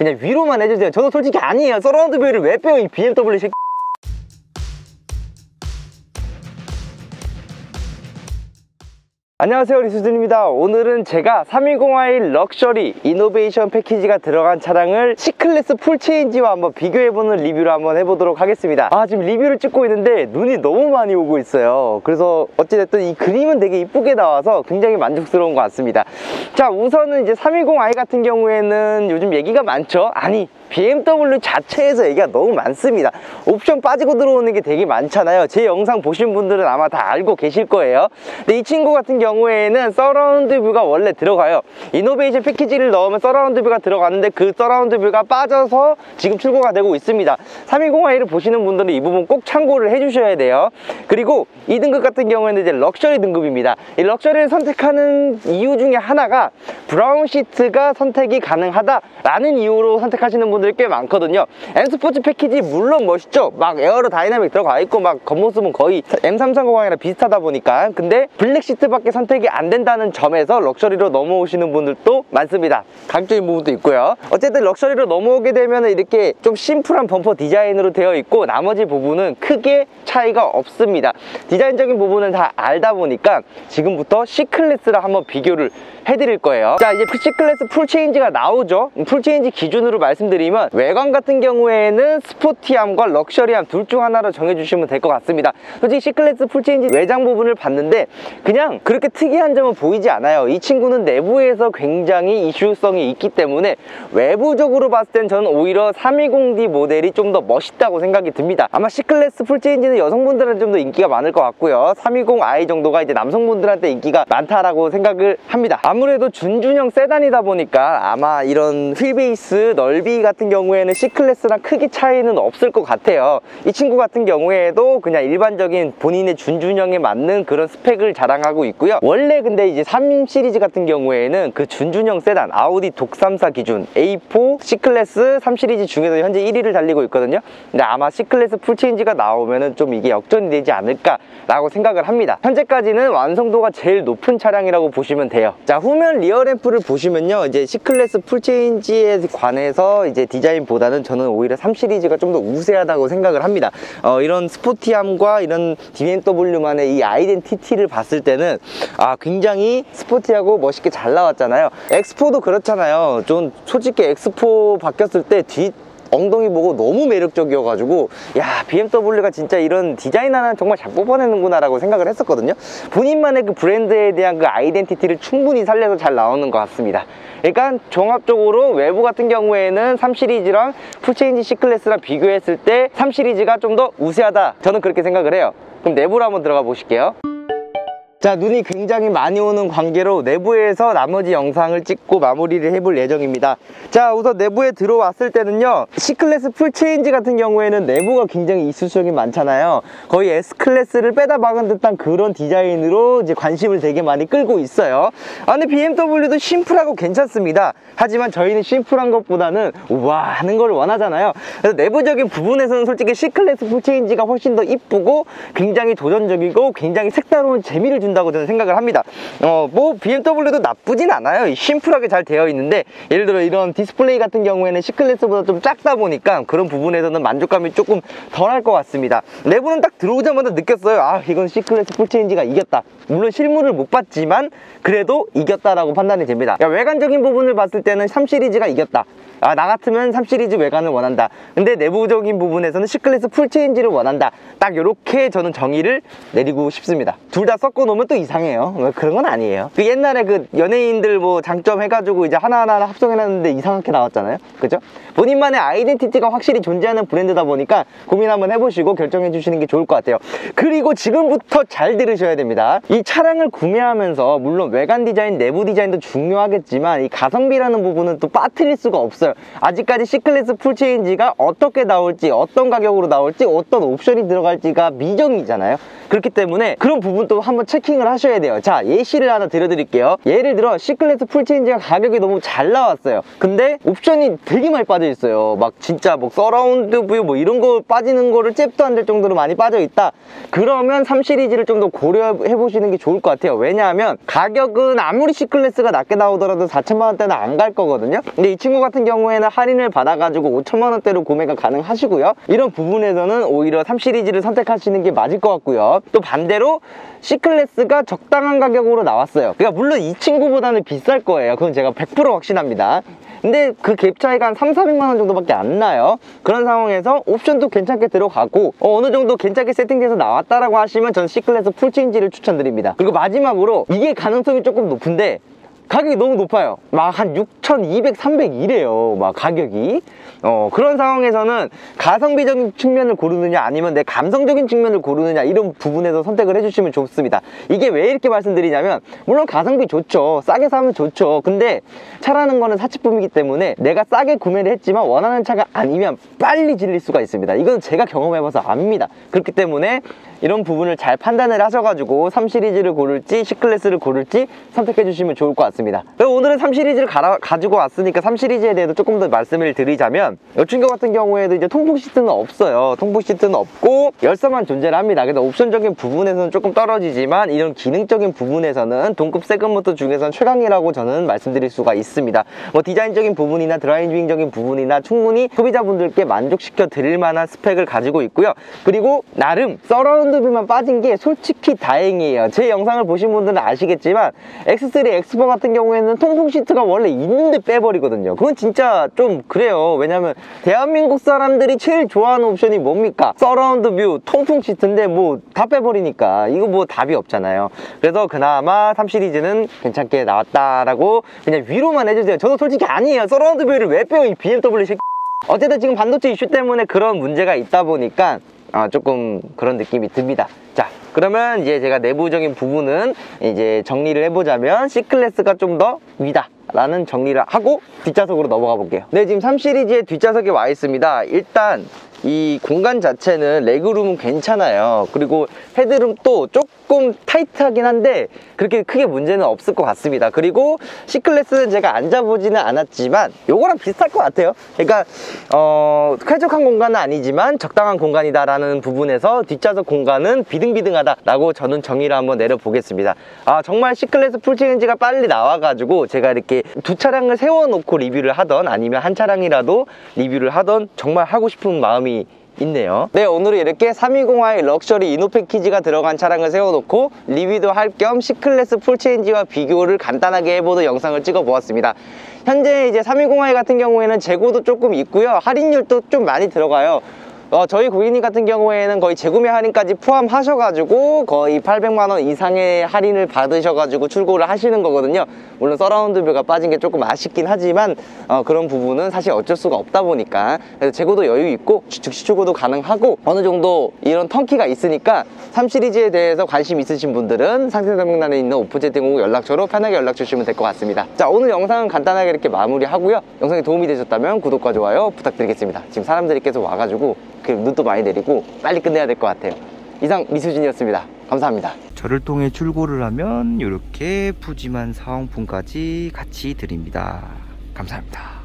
그냥 위로만 해주세요. 저도 솔직히 아니에요. 서라운드 뷰를 왜 빼요 이 BMW 새끼. 안녕하세요, 리수준입니다. 오늘은 제가 320i 럭셔리 이노베이션 패키지가 들어간 차량을 C클래스 풀체인지와 한번 비교해보는 리뷰를 한번 해보도록 하겠습니다. 지금 리뷰를 찍고 있는데 눈이 너무 많이 오고 있어요. 그래서 어찌됐든 이 그림은 되게 이쁘게 나와서 굉장히 만족스러운 것 같습니다. 자, 우선은 이제 320i 같은 경우에는 요즘 얘기가 많죠. 아니, BMW 자체에서 얘기가 너무 많습니다. 옵션 빠지고 들어오는 게 되게 많잖아요. 제 영상 보신 분들은 아마 다 알고 계실 거예요. 근데 이 친구 같은 경우에는 서라운드 뷰가 원래 들어가요. 이노베이션 패키지를 넣으면 서라운드 뷰가 들어가는데 그 서라운드 뷰가 빠져서 지금 출고가 되고 있습니다. 320i를 보시는 분들은 이 부분 꼭 참고를 해주셔야 돼요. 그리고 이 등급 같은 경우에는 이제 럭셔리 등급입니다. 이 럭셔리를 선택하는 이유 중에 하나가 브라운 시트가 선택이 가능하다라는 이유로 선택하시는 분들이 꽤 많거든요. M스포츠 패키지 물론 멋있죠. 막 에어로 다이나믹 들어가 있고 막 겉모습은 거의 M330이랑 비슷하다 보니까. 근데 블랙 시트밖에 선택이 안 된다는 점에서 럭셔리로 넘어오시는 분들도 많습니다. 가격적인 부분도 있고요. 어쨌든 럭셔리로 넘어오게 되면 이렇게 좀 심플한 범퍼 디자인으로 되어 있고 나머지 부분은 크게 차이가 없습니다. 디자인적인 부분은 다 알다 보니까 지금부터 C클래스랑 한번 비교를 해드릴 거예요. 자, 이제 C클래스 풀체인지가 나오죠. 풀체인지 기준으로 말씀드리면 외관 같은 경우에는 스포티함과 럭셔리함 둘 중 하나로 정해주시면 될 것 같습니다. 솔직히 C클래스 풀체인지 외장 부분을 봤는데 그냥 그렇게 특이한 점은 보이지 않아요. 이 친구는 내부에서 굉장히 이슈성이 있기 때문에 외부적으로 봤을 땐 저는 오히려 320D 모델이 좀 더 멋있다고 생각이 듭니다. 아마 C클래스 풀체인지는 여성분들한테 좀 더 인기가 많을 것 같고요. 320i 정도가 이제 남성분들한테 인기가 많다라고 생각을 합니다. 아무래도 준준형 세단이다 보니까 아마 이런 휠베이스 넓이 같은 경우에는 C클래스랑 크게 차이는 없을 것 같아요. 이 친구 같은 경우에도 그냥 일반적인 본인의 준준형에 맞는 그런 스펙을 자랑하고 있고요. 원래 근데 이제 3 시리즈 같은 경우에는 그 준준형 세단 아우디 독3사 기준 A4 C클래스 3 시리즈 중에서 현재 1위를 달리고 있거든요. 근데 아마 C클래스 풀체인지가 나오면은 좀 이게 역전이 되지 않을까 라고 생각을 합니다. 현재까지는 완성도가 제일 높은 차량이라고 보시면 돼요. 자, 후면 리어램프를 보시면요, 이제 C클래스 풀체인지에 관해서 이제 디자인보다는 저는 오히려 3 시리즈가 좀 더 우세하다고 생각을 합니다. 이런 스포티함과 이런 BMW만의 이 아이덴티티를 봤을 때는 굉장히 스포티하고 멋있게 잘 나왔잖아요. X4도 그렇잖아요. 좀 솔직히 X4 바뀌었을 때 엉덩이 보고 너무 매력적이어가지고 야, BMW가 진짜 이런 디자인 하나는 정말 잘 뽑아내는구나 라고 생각을 했었거든요. 본인만의 그 브랜드에 대한 그 아이덴티티를 충분히 살려서 잘 나오는 것 같습니다. 그러니까 종합적으로 외부 같은 경우에는 3 시리즈랑 풀체인지 C클래스랑 비교했을 때 3 시리즈가 좀 더 우세하다, 저는 그렇게 생각을 해요. 그럼 내부로 한번 들어가 보실게요. 자, 눈이 굉장히 많이 오는 관계로 내부에서 나머지 영상을 찍고 마무리를 해볼 예정입니다. 자, 우선 내부에 들어왔을 때는요, C클래스 풀체인지 같은 경우에는 내부가 굉장히 이슈성이 많잖아요. 거의 S클래스를 빼다 박은 듯한 그런 디자인으로 이제 관심을 되게 많이 끌고 있어요. 근데 BMW도 심플하고 괜찮습니다. 하지만 저희는 심플한 것보다는 우와 하는 걸 원하잖아요. 그래서 내부적인 부분에서는 솔직히 C클래스 풀체인지가 훨씬 더 이쁘고 굉장히 도전적이고 굉장히 색다른 재미를 준다고 저는 생각을 합니다. 뭐 BMW도 나쁘진 않아요. 심플하게 잘 되어 있는데 예를 들어 이런 디스플레이 같은 경우에는 C클래스보다 좀 작다 보니까 그런 부분에서는 만족감이 조금 덜할 것 같습니다. 내부는 딱 들어오자마자 느꼈어요. 이건 C클래스 풀체인지가 이겼다. 물론 실물을 못 봤지만 그래도 이겼다라고 판단이 됩니다. 외관적인 부분을 봤을 때는 3 시리즈가 이겼다. 나 같으면 3 시리즈 외관을 원한다. 근데 내부적인 부분에서는 C클래스 풀체인지를 원한다. 딱 이렇게 저는 정의를 내리고 싶습니다. 둘 다 섞어 놓으면 또 이상해요. 그런 건 아니에요. 그 옛날에 그 연예인들 뭐 장점 해가지고 이제 하나하나 합성해놨는데 이상하게 나왔잖아요. 그죠? 본인만의 아이덴티티가 확실히 존재하는 브랜드다 보니까 고민 한번 해보시고 결정해 주시는 게 좋을 것 같아요. 그리고 지금부터 잘 들으셔야 됩니다. 이 차량을 구매하면서 물론 외관 디자인, 내부 디자인도 중요하겠지만 이 가성비라는 부분은 또 빠뜨릴 수가 없어요. 아직까지 C클래스 풀체인지가 어떻게 나올지, 어떤 가격으로 나올지, 어떤 옵션이 들어갈지가 미정이잖아요. 그렇기 때문에 그런 부분도 한번 체킹을 하셔야 돼요. 자, 예시를 하나 들어드릴게요. 예를 들어 C클래스 풀체인지가 가격이 너무 잘 나왔어요. 근데 옵션이 되게 많이 빠져 있어요. 막 진짜 뭐 서라운드 뷰 뭐 이런 거 빠지는 거를 잽도 안 될 정도로 많이 빠져 있다. 그러면 3 시리즈를 좀 더 고려해 보시는 게 좋을 것 같아요. 왜냐하면 가격은 아무리 C클래스가 낮게 나오더라도 4천만 원대는 안 갈 거거든요. 근데 이 친구 같은 경우 경우에는 할인을 받아가지고 5천만 원대로 구매가 가능하시고요. 이런 부분에서는 오히려 3 시리즈를 선택하시는 게 맞을 것 같고요. 또 반대로 C클래스가 적당한 가격으로 나왔어요. 그러니까 물론 이 친구보다는 비쌀 거예요. 그건 제가 100% 확신합니다. 근데 그 갭 차이가 한 300~400만 원 정도밖에 안 나요. 그런 상황에서 옵션도 괜찮게 들어가고 어느 정도 괜찮게 세팅돼서 나왔다라고 하시면 전 C클래스 풀체인지를 추천드립니다. 그리고 마지막으로 이게 가능성이 조금 높은데 가격이 너무 높아요. 막 한 6,200, 300 이래요. 막 가격이. 그런 상황에서는 가성비적인 측면을 고르느냐 아니면 내 감성적인 측면을 고르느냐 이런 부분에서 선택을 해주시면 좋습니다. 이게 왜 이렇게 말씀드리냐면 물론 가성비 좋죠. 싸게 사면 좋죠. 근데 차라는 거는 사치품이기 때문에 내가 싸게 구매를 했지만 원하는 차가 아니면 빨리 질릴 수가 있습니다. 이건 제가 경험해봐서 압니다. 그렇기 때문에 이런 부분을 잘 판단을 하셔가지고 3 시리즈를 고를지 C클래스를 고를지 선택해 주시면 좋을 것 같습니다. 오늘은 3 시리즈를 가지고 왔으니까 3 시리즈에 대해서 조금 더 말씀을 드리자면 이 친구 같은 경우에도 이제 통풍 시트는 없어요. 통풍 시트는 없고 열선만 존재를 합니다. 그래서 옵션적인 부분에서는 조금 떨어지지만 이런 기능적인 부분에서는 동급 세그먼트 중에서는 최강이라고 저는 말씀드릴 수가 있습니다. 뭐 디자인적인 부분이나 드라이빙적인 부분이나 충분히 소비자분들께 만족시켜 드릴 만한 스펙을 가지고 있고요. 그리고 나름 서라운드 뷰만 빠진 게 솔직히 다행이에요. 제 영상을 보신 분들은 아시겠지만 X3, X4 같은 경우에는 통풍 시트가 원래 있는데 빼버리거든요. 그건 진짜 좀 그래요. 왜냐면 대한민국 사람들이 제일 좋아하는 옵션이 뭡니까? 서라운드 뷰, 통풍 시트인데 뭐 다 빼버리니까 이거 뭐 답이 없잖아요. 그래서 그나마 3 시리즈는 괜찮게 나왔다라고 그냥 위로만 해주세요. 저도 솔직히 아니에요. 서라운드 뷰를 왜 빼요 이 BMW 새끼. 어쨌든 지금 반도체 이슈 때문에 그런 문제가 있다 보니까 조금 그런 느낌이 듭니다. 자, 그러면 이제 제가 내부적인 부분은 이제 정리를 해보자면 C클래스가 좀 더 위다 라는 정리를 하고 뒷좌석으로 넘어가 볼게요. 네, 지금 3 시리즈의 뒷좌석에 와 있습니다. 일단 이 공간 자체는 레그룸은 괜찮아요. 그리고 헤드룸도 조금 타이트하긴 한데 그렇게 크게 문제는 없을 것 같습니다. 그리고 C클래스는 제가 앉아보지는 않았지만 요거랑 비슷할 것 같아요. 그러니까 쾌적한 공간은 아니지만 적당한 공간이다 라는 부분에서 뒷좌석 공간은 비등비등하다 라고 저는 정의를 한번 내려보겠습니다. 정말 C클래스 풀체인지가 빨리 나와가지고 제가 이렇게 두 차량을 세워놓고 리뷰를 하던 아니면 한 차량이라도 리뷰를 하던 정말 하고 싶은 마음이 있네요. 네, 오늘은 이렇게 320i 럭셔리 이노 패키지가 들어간 차량을 세워놓고 리뷰도 할 겸 C클래스 풀체인지와 비교를 간단하게 해보는 영상을 찍어 보았습니다. 현재 이제 320i 같은 경우에는 재고도 조금 있고요. 할인율도 좀 많이 들어가요. 저희 고객님 같은 경우에는 거의 재구매 할인까지 포함하셔가지고 거의 800만원 이상의 할인을 받으셔가지고 출고를 하시는 거거든요. 물론 서라운드 뷰가 빠진 게 조금 아쉽긴 하지만 그런 부분은 사실 어쩔 수가 없다 보니까 그래서 재고도 여유 있고 즉시 출고도 가능하고 어느 정도 이런 턴키가 있으니까 3 시리즈에 대해서 관심 있으신 분들은 상세 설명란에 있는 오프제팅공 연락처로 편하게 연락 주시면 될 것 같습니다. 자, 오늘 영상은 간단하게 이렇게 마무리하고요. 영상이 도움이 되셨다면 구독과 좋아요 부탁드리겠습니다. 지금 사람들이 계속 와가지고 눈도 많이 내리고 빨리 끝내야 될 것 같아요. 이상 미수진이었습니다. 감사합니다. 저를 통해 출고를 하면 이렇게 푸짐한 사은품까지 같이 드립니다. 감사합니다.